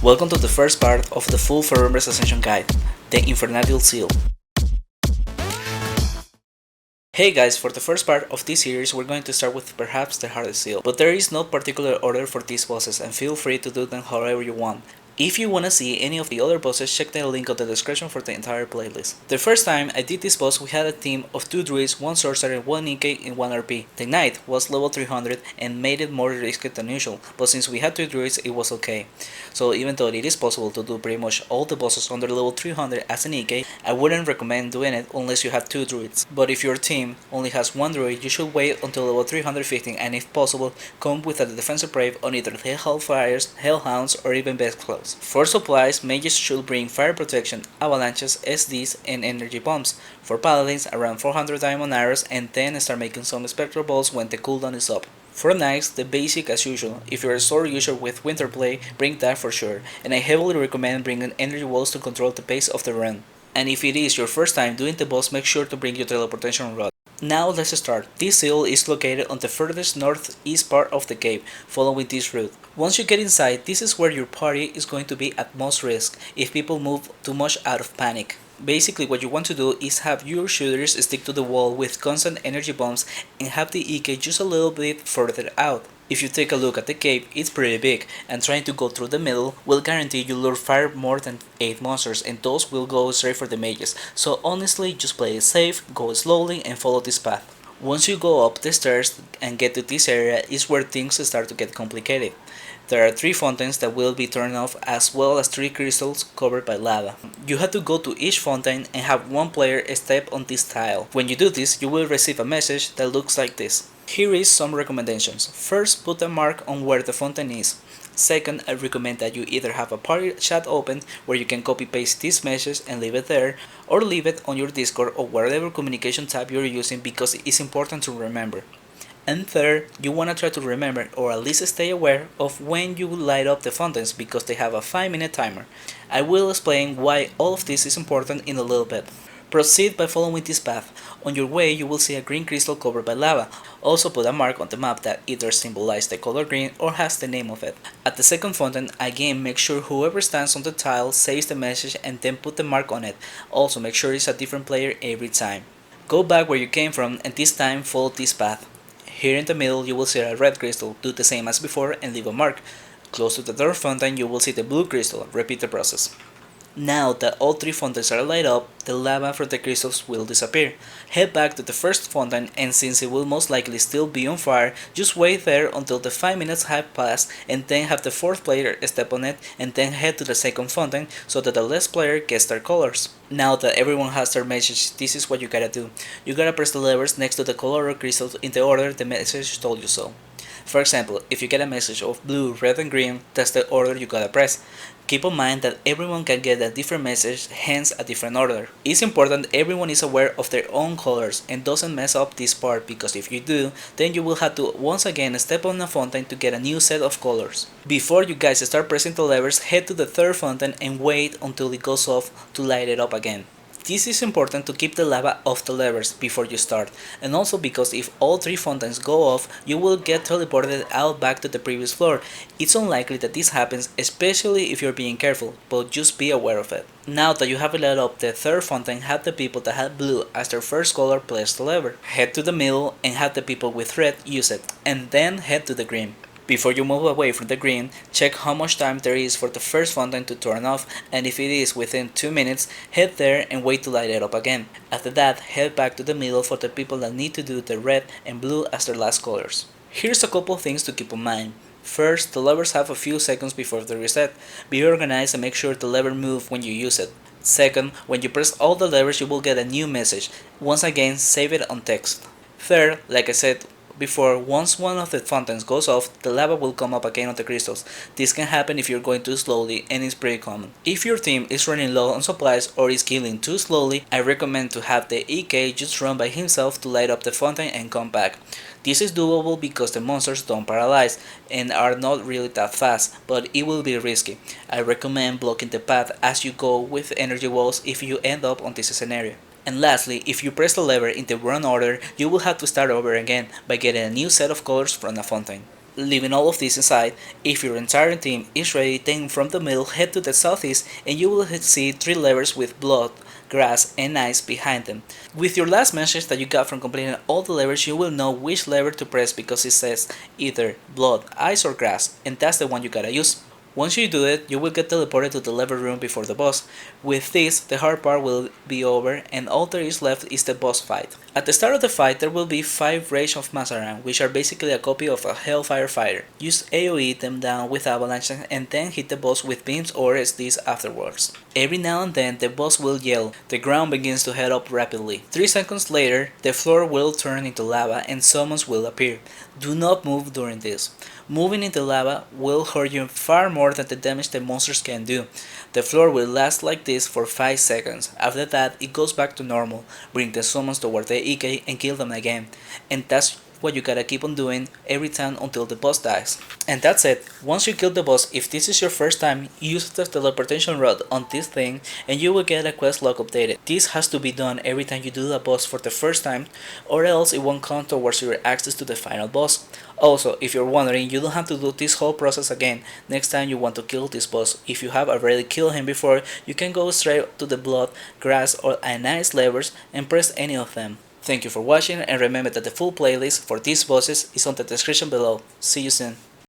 Welcome to the first part of the full Ferumbras Ascension guide, the Infernatil Seal. Hey guys, for the first part of this series we're going to start with perhaps the hardest seal, but there is no particular order for these bosses and feel free to do them however you want. If you wanna see any of the other bosses, check the link in the description for the entire playlist. The first time I did this boss we had a team of 2 druids, 1 sorcerer, 1 Nikkei and 1 RP. The knight was level 300 and made it more risky than usual, but since we had 2 druids it was okay. So even though it is possible to do pretty much all the bosses under level 300 as a Nikkei, I wouldn't recommend doing it unless you have 2 druids. But if your team only has 1 druid, you should wait until level 315 and if possible, come with a defensive brave on either Hellfires, Hellhounds or even Best Clothes. For supplies, mages should bring fire protection, avalanches, SDs, and energy bombs. For paladins, around 400 diamond arrows and then start making some spectral balls when the cooldown is up. For knights, the basic as usual. If you're a sword user with Winterplay, bring that for sure, and I heavily recommend bringing energy walls to control the pace of the run. And if it is your first time doing the boss, make sure to bring your teleportation rod. Now let's start. This seal is located on the furthest northeast part of the cave, following this route. Once you get inside, this is where your party is going to be at most risk if people move too much out of panic. Basically what you want to do is have your shooters stick to the wall with constant energy bombs and have the EK just a little bit further out. If you take a look at the cave, it's pretty big, and trying to go through the middle will guarantee you'll fire more than 8 monsters and those will go straight for the mages, so honestly just play it safe, go slowly and follow this path. Once you go up the stairs and get to this area is where things start to get complicated. There are 3 fountains that will be turned off as well as 3 crystals covered by lava. You have to go to each fountain and have 1 player step on this tile. When you do this, you will receive a message that looks like this. Here is some recommendations. First, put a mark on where the fountain is. Second, I recommend that you either have a party chat open where you can copy paste this message and leave it there, or leave it on your Discord or whatever communication tab you're using because it's important to remember. And third, you want to try to remember or at least stay aware of when you light up the fountains because they have a 5-minute timer. I will explain why all of this is important in a little bit. Proceed by following this path. On your way you will see a green crystal covered by lava. Also put a mark on the map that either symbolizes the color green or has the name of it. At the second fountain, again make sure whoever stands on the tile saves the message and then put the mark on it. Also make sure it's a different player every time. Go back where you came from and this time follow this path. Here in the middle you will see a red crystal, do the same as before and leave a mark. Close to the third fountain you will see the blue crystal, repeat the process. Now that all 3 fountains are light up, the lava from the crystals will disappear. Head back to the first fountain and since it will most likely still be on fire, just wait there until the 5 minutes have passed and then have the 4th player step on it and then head to the second fountain so that the last player gets their colors. Now that everyone has their message, this is what you gotta do. You gotta press the levers next to the color of crystals in the order the message told you so. For example, if you get a message of blue, red and green, that's the order you gotta press. Keep in mind that everyone can get a different message, hence a different order. It's important everyone is aware of their own colors and doesn't mess up this part because if you do, then you will have to once again step on a fountain to get a new set of colors. Before you guys start pressing the levers, head to the third fountain and wait until it goes off to light it up again. This is important to keep the lava off the levers before you start, and also because if all 3 fountains go off, you will get teleported out back to the previous floor. It's unlikely that this happens, especially if you're being careful, but just be aware of it. Now that you have lit up the third fountain, have the people that had blue as their first color press the lever. Head to the middle and have the people with red use it, and then head to the green. Before you move away from the green, check how much time there is for the first fountain to turn off and if it is within 2 minutes, head there and wait to light it up again. After that, head back to the middle for the people that need to do the red and blue as their last colors. Here's a couple things to keep in mind. First, the levers have a few seconds before the reset. Be organized and make sure the lever moves when you use it. Second, when you press all the levers you will get a new message. Once again, save it on text. Third, like I said before, once one of the fountains goes off, the lava will come up again on the crystals. This can happen if you're going too slowly and it's pretty common. If your team is running low on supplies or is killing too slowly, I recommend to have the EK just run by himself to light up the fountain and come back. This is doable because the monsters don't paralyze and are not really that fast, but it will be risky. I recommend blocking the path as you go with energy walls if you end up on this scenario. And lastly, if you press the lever in the wrong order, you will have to start over again by getting a new set of colors from a fountain. Leaving all of this inside, if your entire team is ready, then from the middle head to the southeast and you will see 3 levers with blood, grass, and ice behind them. With your last message that you got from completing all the levers, you will know which lever to press because it says either blood, ice, or grass, and that's the one you gotta use. Once you do it, you will get teleported to the lever room before the boss. With this, the hard part will be over and all there is left is the boss fight. At the start of the fight, there will be 5 Rage of Mazoran, which are basically a copy of a Hellfire Fighter. Use AoE them down with avalanches and then hit the boss with beams or SDs afterwards. Every now and then, the boss will yell, the ground begins to heat up rapidly. 3 seconds later, the floor will turn into lava and summons will appear. Do not move during this. Moving into lava will hurt you far more than the damage the monsters can do. The floor will last like this for 5 seconds. After that, it goes back to normal. Bring the summons toward the EK and kill them again. And that's what you gotta keep on doing every time until the boss dies. And that's it. Once you kill the boss, if this is your first time, use the teleportation rod on this thing and you will get a quest log updated. This has to be done every time you do the boss for the first time or else it won't count towards your access to the final boss. Also, if you're wondering, you don't have to do this whole process again next time you want to kill this boss. If you have already killed him before, you can go straight to the blood, grass, or ice levers and press any of them. Thank you for watching and remember that the full playlist for these bosses is on the description below. See you soon.